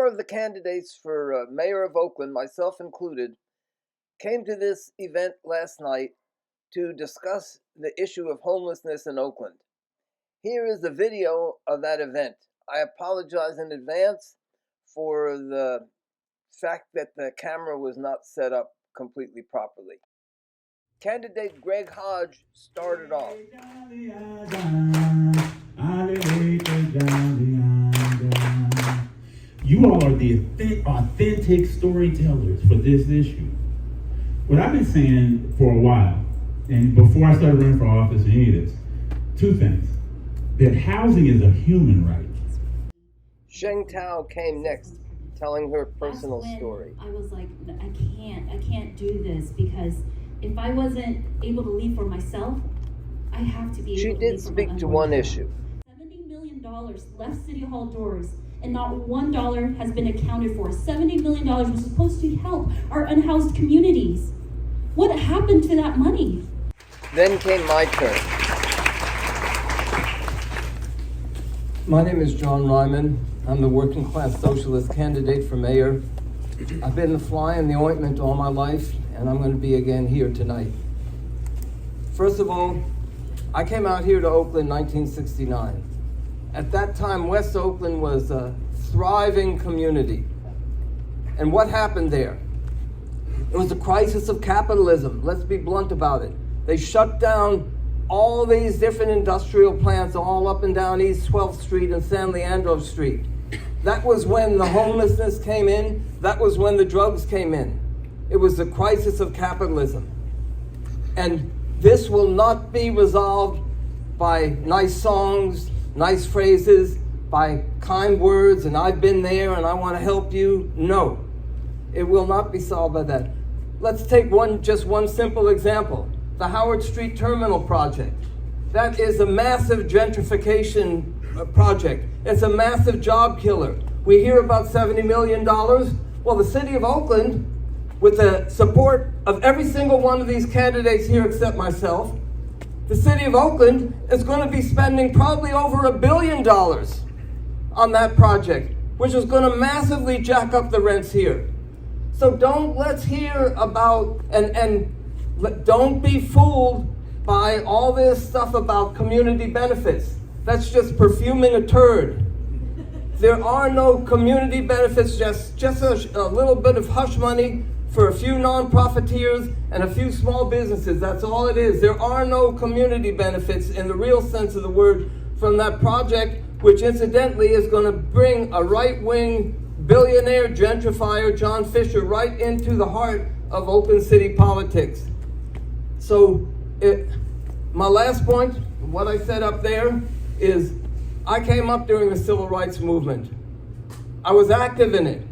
of the candidates for mayor of Oakland, myself included, came to this event last night to discuss the issue of homelessness in Oakland. Here is the video of that event. I apologize in advance for the fact that the camera was not set up completely properly. Candidate Greg Hodge started off. You all are the authentic storytellers for this issue. What I've been saying for a while, and before I started running for office or any of this, two things. That housing is a human right. Sheng Tao came next, telling her personal story. I was like, I can't do this, because if I wasn't able to leave for myself, I have to be able to leave for my She did speak to one issue. $70 million left City Hall doors, and not $1 has been accounted for. $70 million was supposed to help our unhoused communities. What happened to that money? Then came my turn. My name is John Ryman. I'm the working class socialist candidate for mayor. I've been the fly in the ointment all my life, and I'm going to be again here tonight. First of all, I came out here to Oakland in 1969. At that time, West Oakland was a thriving community. And what happened there? It was a crisis of capitalism. Let's be blunt about it. They shut down all these different industrial plants all up and down East 12th Street and San Leandro Street. That was when the homelessness came in. That was when the drugs came in. It was the crisis of capitalism. And this will not be resolved by nice songs, nice phrases, by kind words, and I've been there and I want to help you. No, it will not be solved by that. Let's take just one simple example. The Howard Street Terminal project. That is a massive gentrification project. It's a massive job killer. We hear about $70 million. Well, the city of Oakland, with the support of every single one of these candidates here except myself, the city of Oakland is going to be spending probably over $1 billion on that project, which is going to massively jack up the rents here. So let's hear about, and don't be fooled by all this stuff about community benefits. That's just perfuming a turd. There are no community benefits, just a little bit of hush money for a few non-profiteers and a few small businesses. That's all it is. There are no community benefits in the real sense of the word from that project, which incidentally is going to bring a right-wing billionaire gentrifier, John Fisher, right into the heart of Oakland City politics. So my last point, what I said up there, is I came up during the civil rights movement. I was active in it.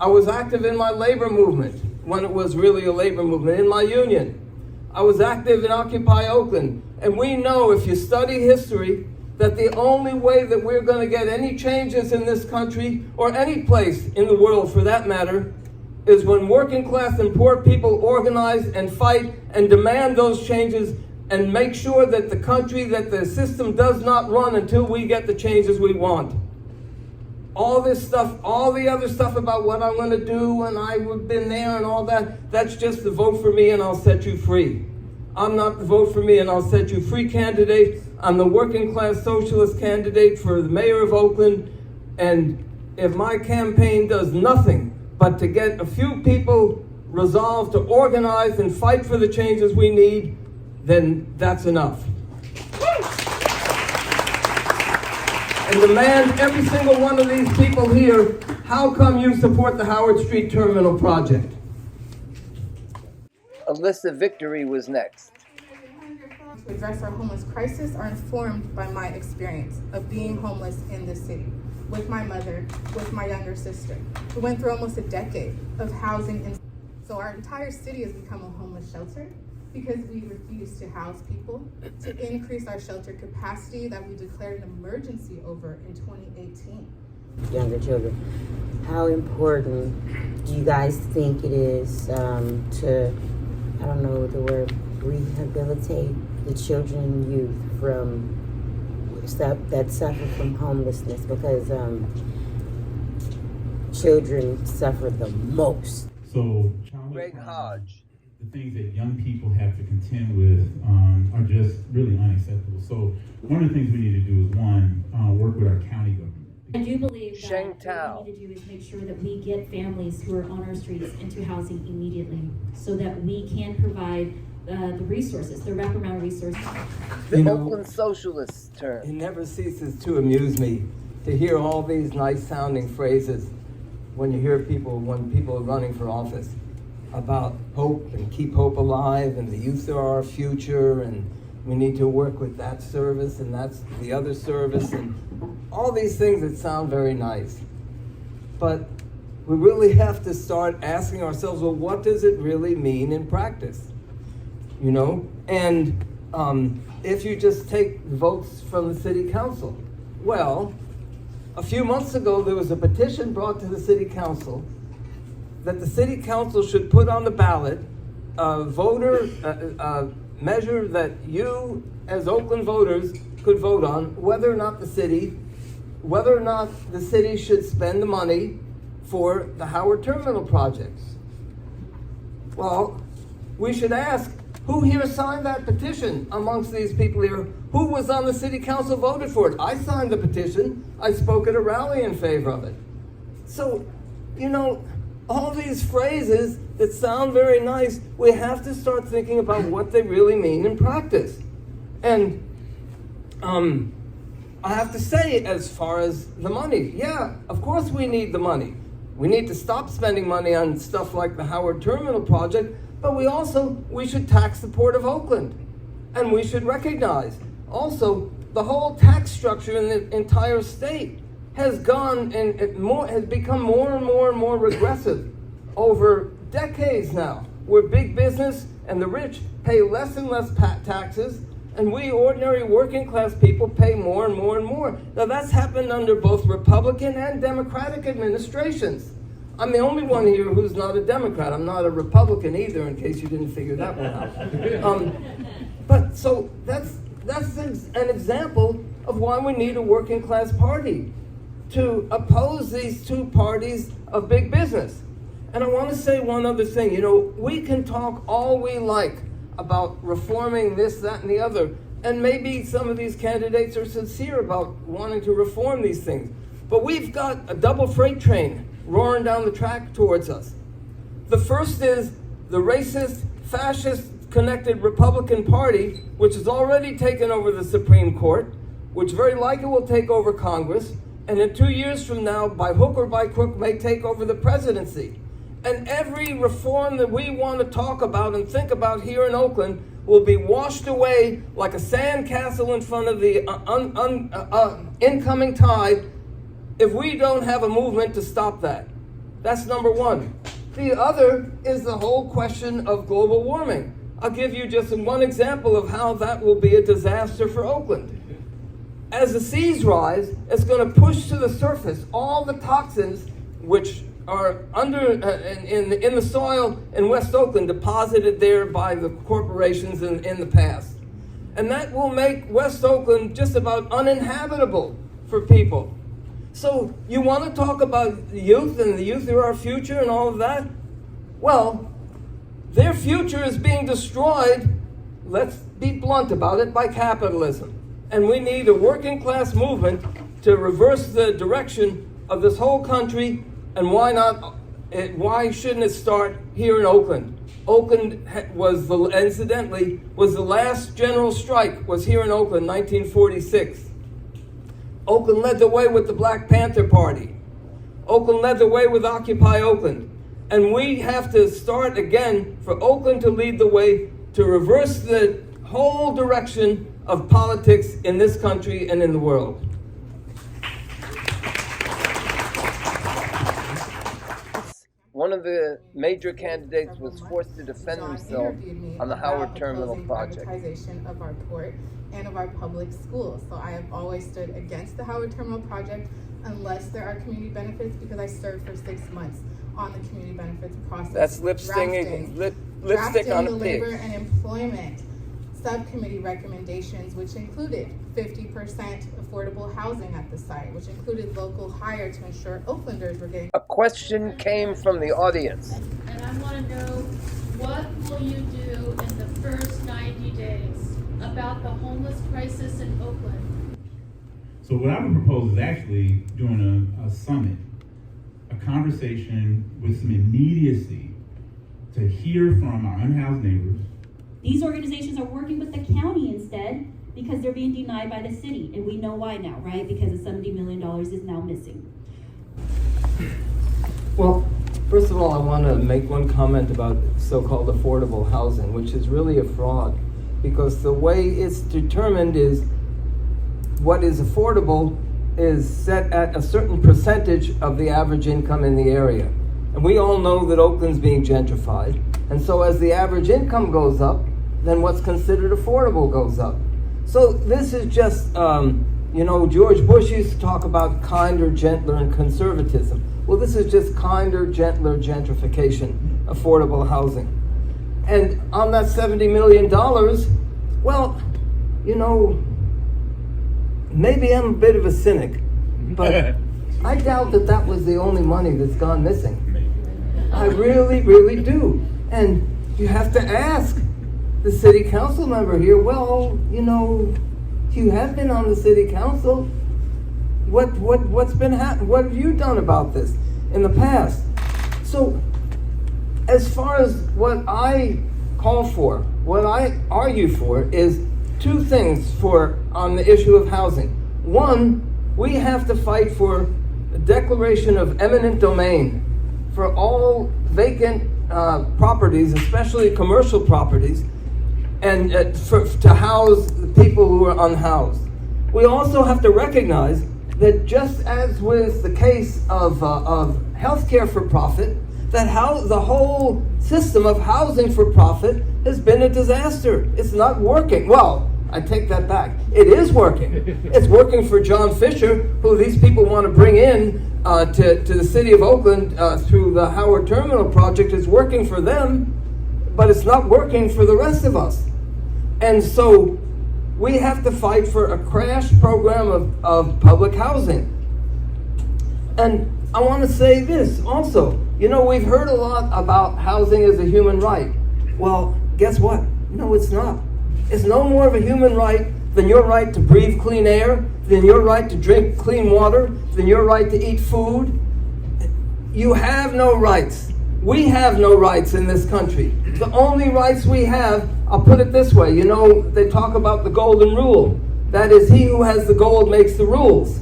I was active in my labor movement when it was really a labor movement, in my union. I was active in Occupy Oakland. And we know, if you study history, that the only way that we're going to get any changes in this country, or any place in the world for that matter, is when working class and poor people organize and fight and demand those changes and make sure that the country, that the system does not run until we get the changes we want. All this stuff, all the other stuff about what I'm going to do and I've been there and all that, that's just the vote for me and I'll set you free. I'm not the vote for me and I'll set you free candidate. I'm the working class socialist candidate for the mayor of Oakland. And if my campaign does nothing but to get a few people resolved to organize and fight for the changes we need, then that's enough. And demand every single one of these people here, how come you support the Howard Street Terminal project? Alyssa Victory was next. To address our homeless crisis are informed by my experience of being homeless in this city, with my mother, with my younger sister. We went through almost a decade of housing, so our entire city has become a homeless shelter because we refuse to house people, to increase our shelter capacity that we declared an emergency over in 2018. Younger children, how important do you guys think it is to, I don't know the word, rehabilitate the children and youth from that suffer from homelessness? Because children suffer the most. So, child Greg crime, Hodge. the things that young people have to contend with are just really unacceptable. So, one of the things we need to do is, one, work with our county government. I do believe that Sheng what Tao. we need to do is make sure that we get families who are on our streets into housing immediately so that we can provide the resources, the wraparound resources. The You know, Oakland Socialist It term. never ceases to amuse me to hear all these nice sounding phrases when you hear when people are running for office about hope and keep hope alive and the youth are our future and we need to work with that service and that's the other service and all these things that sound very nice. But we really have to start asking ourselves, well, what does it really mean in practice? You know, and if you just take votes from the city council, well, a few months ago there was a petition brought to the city council that the city council should put on the ballot a voter measure that you as Oakland voters could vote on whether or not the city should spend the money for the Howard Terminal projects. Well, we should ask, who here signed that petition amongst these people here? Who was on the city council voted for it? I signed the petition. I spoke at a rally in favor of it. So, you know, all these phrases that sound very nice, we have to start thinking about what they really mean in practice. And I have to say, as far as the money, yeah, of course we need the money. We need to stop spending money on stuff like the Howard Terminal project, but we should tax the Port of Oakland. And we should recognize also the whole tax structure in the entire state has become more and more and more regressive over decades now, where big business and the rich pay less and less taxes, and we ordinary working class people pay more and more and more. Now that's happened under both Republican and Democratic administrations. I'm the only one here who's not a Democrat. I'm not a Republican either, in case you didn't figure that one out. But so that's an example of why we need a working class party to oppose these two parties of big business. And I want to say one other thing. You know, we can talk all we like about reforming this, that, and the other, and maybe some of these candidates are sincere about wanting to reform these things. But we've got a double freight train roaring down the track towards us. The first is the racist, fascist-connected Republican Party, which has already taken over the Supreme Court, which very likely will take over Congress, and in 2 years from now, by hook or by crook, may take over the presidency. And every reform that we want to talk about and think about here in Oakland will be washed away like a sandcastle in front of the incoming tide if we don't have a movement to stop that. That's number one. The other is the whole question of global warming. I'll give you just one example of how that will be a disaster for Oakland. As the seas rise, it's going to push to the surface all the toxins which are in the soil in West Oakland, deposited there by the corporations in the past. And that will make West Oakland just about uninhabitable for people. So you want to talk about the youth and the youth are our future and all of that? Well, their future is being destroyed, let's be blunt about it, by capitalism. And we need a working class movement to reverse the direction of this whole country. And why shouldn't it start here in Oakland? Oakland was the last general strike was here in Oakland, 1946. Oakland led the way with the Black Panther Party. Oakland led the way with Occupy Oakland. And we have to start again for Oakland to lead the way to reverse the whole direction of politics in this country and in the world. One of the major candidates was forced to defend himself on the Howard Terminal project. Privatization of our port and of our public schools. So I have always stood against the Howard Terminal project unless there are community benefits, because I served for 6 months on the community benefits process. That's lipstick on a the pig. labor and employment subcommittee recommendations, which included 50% affordable housing at the site, which included local hire to ensure Oaklanders were getting. A question came from the audience. And I want to know, what will you do in the first 90 days about the homeless crisis in Oakland? So what I would propose is actually doing a summit, a conversation with some immediacy to hear from our unhoused neighbors. These organizations are working with the county instead because they're being denied by the city. And we know why now, right? Because the $70 million is now missing. Well, first of all, I want to make one comment about so-called affordable housing, which is really a fraud, because the way it's determined is what is affordable is set at a certain percentage of the average income in the area. And we all know that Oakland's being gentrified. And so as the average income goes up, then what's considered affordable goes up. So this is just, George Bush used to talk about kinder, gentler, and conservatism. Well, this is just kinder, gentler gentrification, affordable housing. And on that $70 million, well, maybe I'm a bit of a cynic, but I doubt that was the only money that's gone missing. I really, really do. And you have to ask the city council member here, well, you have been on the city council. What's been happening? What have you done about this in the past? So, as far as what I call for, what I argue for is two things on the issue of housing. One, we have to fight for a declaration of eminent domain for all vacant properties, especially commercial properties, and to house the people who are unhoused. We also have to recognize that just as with the case of healthcare for profit, that the whole system of housing for profit has been a disaster. It's not working. Well, I take that back. It is working. It's working for John Fisher, who these people want to bring in to the city of Oakland through the Howard Terminal project. It's working for them, but it's not working for the rest of us. And so we have to fight for a crash program of public housing. And I want to say this also. We've heard a lot about housing as a human right. Well, guess what? No, it's not. It's no more of a human right than your right to breathe clean air, than your right to drink clean water, than your right to eat food. You have no rights. We have no rights in this country. The only rights we have, I'll put it this way, they talk about the golden rule. That is, he who has the gold makes the rules.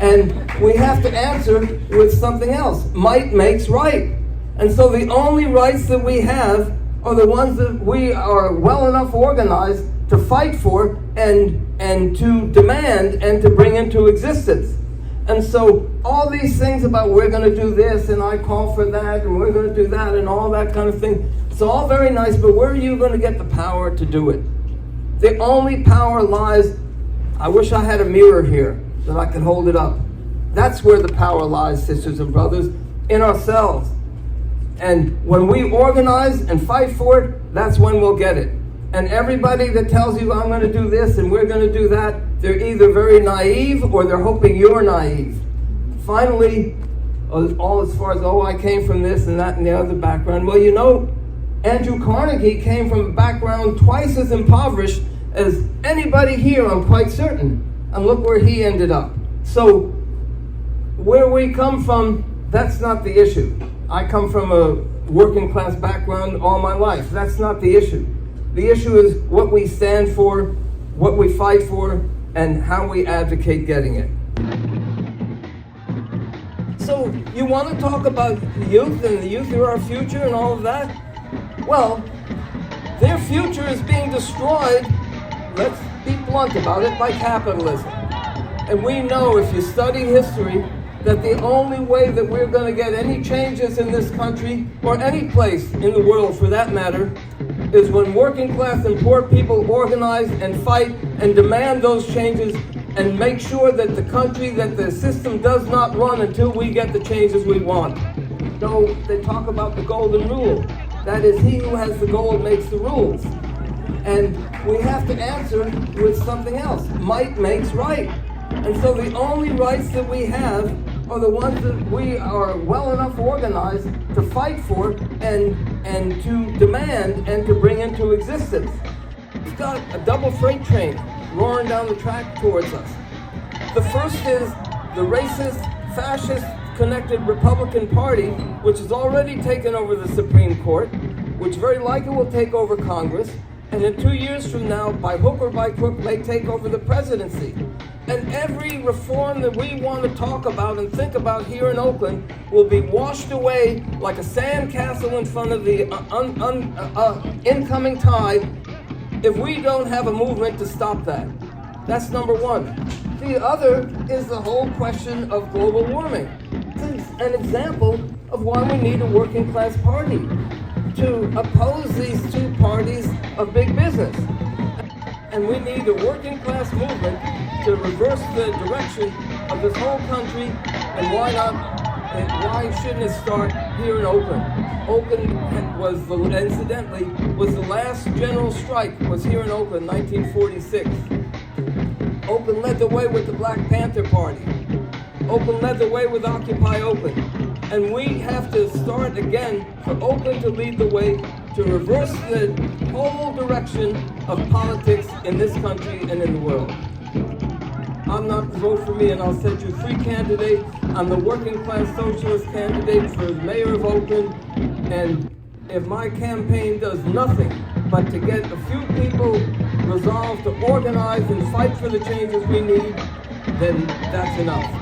And we have to answer with something else. Might makes right. And so the only rights that we have are the ones that we are well enough organized to fight for and to demand and to bring into existence. And so all these things about we're going to do this and I call for that and we're going to do that and all that kind of thing, it's all very nice, but where are you going to get the power to do it? The only power lies, I wish I had a mirror here that I could hold it up. That's where the power lies, sisters and brothers, in ourselves. And when we organize and fight for it, that's when we'll get it. And everybody that tells you I'm going to do this and we're going to do that, they're either very naive or they're hoping you're naive. Finally, all as far as, I came from this and that and the other background. Well, Andrew Carnegie came from a background twice as impoverished as anybody here, I'm quite certain. And look where he ended up. So, where we come from, that's not the issue. I come from a working class background all my life. That's not the issue. The issue is what we stand for, what we fight for, and how we advocate getting it. So, you want to talk about the youth and the youth are our future and all of that? Well, their future is being destroyed, let's be blunt about it, by capitalism. And we know, if you study history, that the only way that we're going to get any changes in this country, or any place in the world for that matter, is when working class and poor people organize and fight and demand those changes and make sure that the system does not run until we get the changes we want. No, they talk about the golden rule. That is, he who has the gold makes the rules. And we have to answer with something else. Might makes right. And so the only rights that we have are the ones that we are well enough organized to fight for and to demand and to bring into existence. We've got a double freight train roaring down the track towards us. The first is the racist, fascist, connected Republican Party, which has already taken over the Supreme Court, which very likely will take over Congress, and in 2 years from now, by hook or by crook, may take over the presidency. And every reform that we want to talk about and think about here in Oakland will be washed away like a sandcastle in front of the incoming tide if we don't have a movement to stop that. That's number one. The other is the whole question of global warming. It's an example of why we need a working class party to oppose these two parties of big business. And we need a working class movement to reverse the direction of this whole country. And why not? And why shouldn't it start here in Oakland? Oakland was incidentally the last general strike was here in Oakland, 1946. Oakland led the way with the Black Panther Party. Oakland led the way with Occupy Oakland. And we have to start again for Oakland to lead the way to reverse the whole direction of politics in this country and in the world. I'm not vote for me, and I'll set you free candidate. I'm the working class socialist candidate for the mayor of Oakland. And if my campaign does nothing but to get a few people resolved to organize and fight for the changes we need, then that's enough.